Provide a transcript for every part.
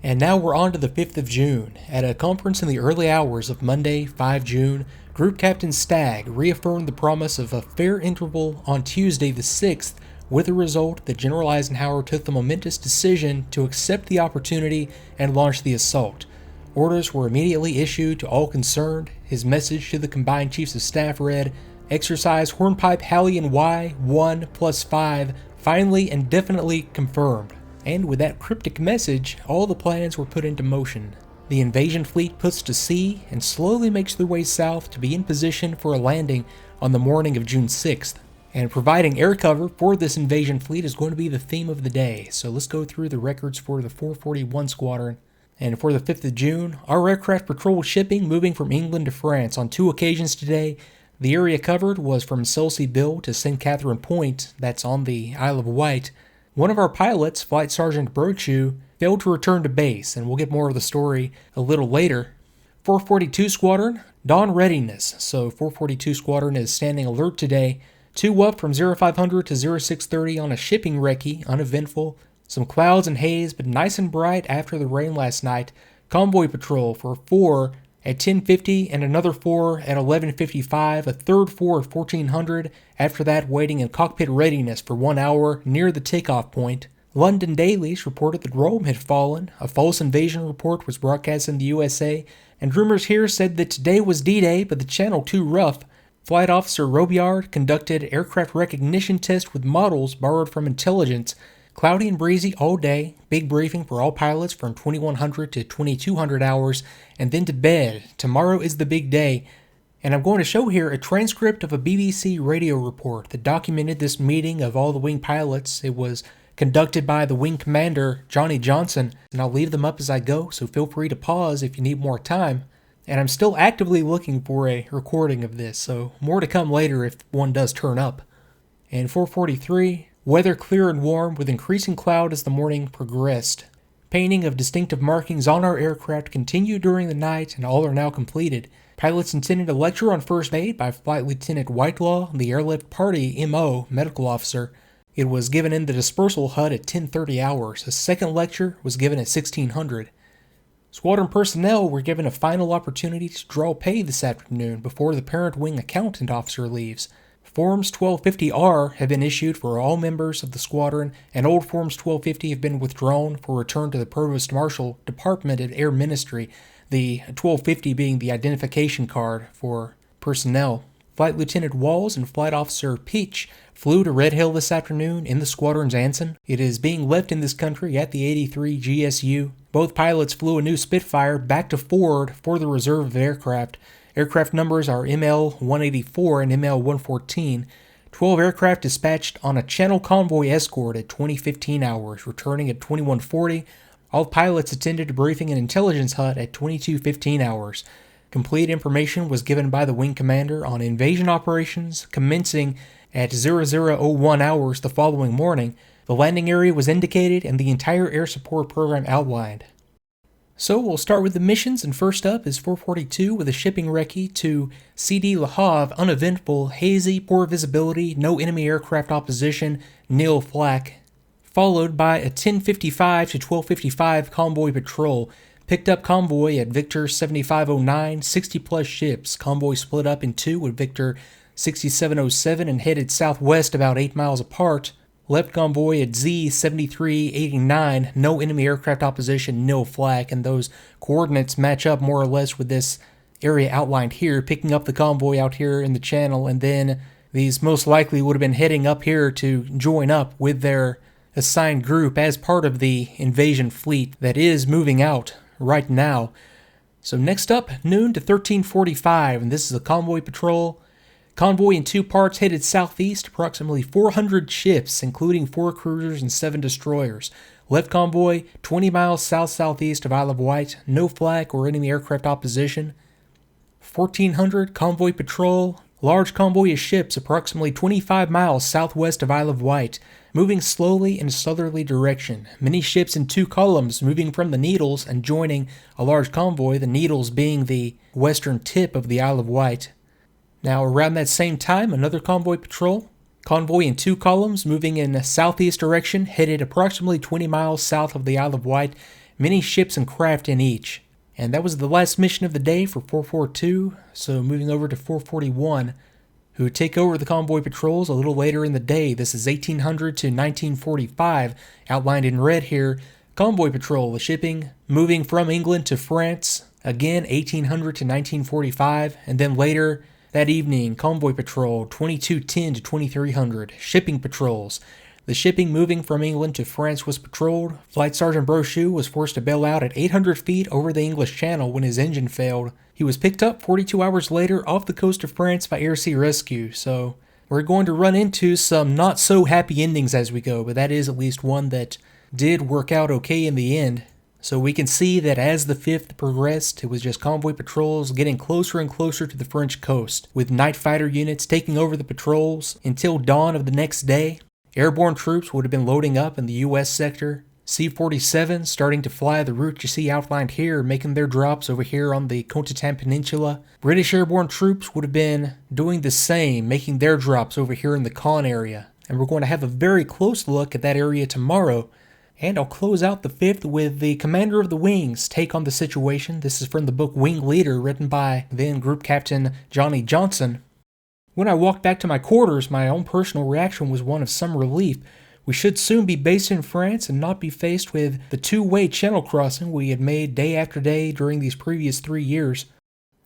And now we're on to the 5th of June. At a conference in the early hours of Monday, 5 June, Group Captain Stagg reaffirmed the promise of a fair interval on Tuesday the 6th, with the result that General Eisenhower took the momentous decision to accept the opportunity and launch the assault. Orders were immediately issued to all concerned. His message to the combined chiefs of staff read, "Exercise Hornpipe Hallion Y1+5 finally and definitely confirmed." And with that cryptic message, all the plans were put into motion. The invasion fleet puts to sea and slowly makes their way south to be in position for a landing on the morning of June 6th. And providing air cover for this invasion fleet is going to be the theme of the day. So let's go through the records for the 441 Squadron. And for the 5th of June, our aircraft patrolled shipping moving from England to France on 2 occasions today. The area covered was from Selseyville to St. Catherine Point, that's on the Isle of Wight. One of our pilots, Flight Sergeant Brochu, failed to return to base, and we'll get more of the story a little later. 442 Squadron, dawn readiness. So 442 Squadron is standing alert today. 2 up from 0500 to 0630 on a shipping recce, uneventful. Some clouds and haze, but nice and bright after the rain last night. Convoy patrol for 4 at 10:50 and another 4 at 11:55, a third 4 at 1400, after that waiting in cockpit readiness for 1 hour near the takeoff point. London dailies reported that Rome had fallen, a false invasion report was broadcast in the USA, and rumors here said that today was D-Day but the channel too rough. Flight Officer Robillard conducted aircraft recognition tests with models borrowed from intelligence. Cloudy and breezy all day, big briefing for all pilots from 2100 to 2200 hours, and then to bed. Tomorrow is the big day. And I'm going to show here a transcript of a BBC radio report that documented this meeting of all the wing pilots. It was conducted by the wing commander, Johnny Johnson, and I'll leave them up as I go, so feel free to pause if you need more time. And I'm still actively looking for a recording of this, so more to come later if one does turn up. And 443, weather clear and warm with increasing cloud as the morning progressed. Painting of distinctive markings on our aircraft continued during the night and all are now completed. Pilots attended a lecture on first aid by Flight Lieutenant Whitelaw, the airlift party MO medical officer. It was given in the dispersal hut at 10:30 hours. A second lecture was given at 1600. Squadron personnel were given a final opportunity to draw pay this afternoon before the parent wing accountant officer leaves. Forms 1250R have been issued for all members of the squadron, and old Forms 1250 have been withdrawn for return to the Provost Marshal Department at Air Ministry, the 1250 being the identification card for personnel. Flight Lieutenant Walls and Flight Officer Peach flew to Red Hill this afternoon in the squadron's Anson. It is being left in this country at the 83 GSU. Both pilots flew a new Spitfire back to Ford for the reserve of aircraft. Aircraft numbers are ML-184 and ML-114. 12 aircraft dispatched on a channel convoy escort at 2015 hours, returning at 2140. All pilots attended a briefing in Intelligence Hut at 2215 hours. Complete information was given by the wing commander on invasion operations, commencing at 0001 hours the following morning. The landing area was indicated and the entire air support program outlined. So we'll start with the missions, and first up is 442 with a shipping recce to CD Le Havre, uneventful, hazy, poor visibility, no enemy aircraft opposition, nil flak. Followed by a 10:55 to 12:55 convoy patrol. Picked up convoy at Victor 7509, 60 plus ships. Convoy split up in 2 with Victor 6707 and headed southwest about 8 miles apart. Left convoy at Z7389, no enemy aircraft opposition, nil flak, and those coordinates match up more or less with this area outlined here, picking up the convoy out here in the channel, and then these most likely would have been heading up here to join up with their assigned group as part of the invasion fleet that is moving out right now. So next up, noon to 1345, and this is a convoy patrol. Convoy in 2 parts headed southeast, approximately 400 ships, including 4 cruisers and 7 destroyers. Left convoy, 20 miles south-southeast of Isle of Wight, no flak or enemy aircraft opposition. 1400 convoy patrol, large convoy of ships approximately 25 miles southwest of Isle of Wight, moving slowly in a southerly direction. Many ships in 2 columns moving from the Needles and joining a large convoy, the Needles being the western tip of the Isle of Wight. Now, around that same time, another convoy patrol. Convoy in 2 columns, moving in a southeast direction, headed approximately 20 miles south of the Isle of Wight. many ships and craft in each. And that was the last mission of the day for 442, so moving over to 441, who would take over the convoy patrols a little later in the day. This is 1800 to 1945, outlined in red here. Convoy patrol, the shipping moving from England to France, again 1800 to 1945, and then later that evening, convoy patrol 2210 to 2300, shipping patrols. The shipping moving from England to France was patrolled. Flight Sergeant Brochu was forced to bail out at 800 feet over the English Channel when his engine failed. He was picked up 42 hours later off the coast of France by air sea rescue, so we're going to run into some not so happy endings as we go, but that is at least one that did work out okay in the end. So we can see that as the 5th progressed, it was just convoy patrols getting closer and closer to the French coast, with night fighter units taking over the patrols until dawn of the next day. Airborne troops would have been loading up in the U.S. sector. C-47 starting to fly the route you see outlined here, making their drops over here on the Cotentin Peninsula. British airborne troops would have been doing the same, making their drops over here in the Caen area. And we're going to have a very close look at that area tomorrow. And I'll close out the 5th with the Commander of the Wings' take on the situation. This is from the book Wing Leader, written by then Group Captain Johnny Johnson. When I walked back to my quarters, my own personal reaction was one of some relief. We should soon be based in France and not be faced with the two-way channel crossing we had made day after day during these previous 3 years.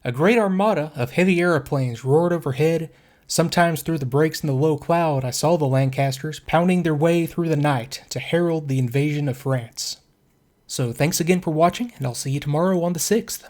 A great armada of heavy aeroplanes roared overhead. Sometimes through the breaks in the low cloud, I saw the Lancasters pounding their way through the night to herald the invasion of France. So thanks again for watching, and I'll see you tomorrow on the 6th.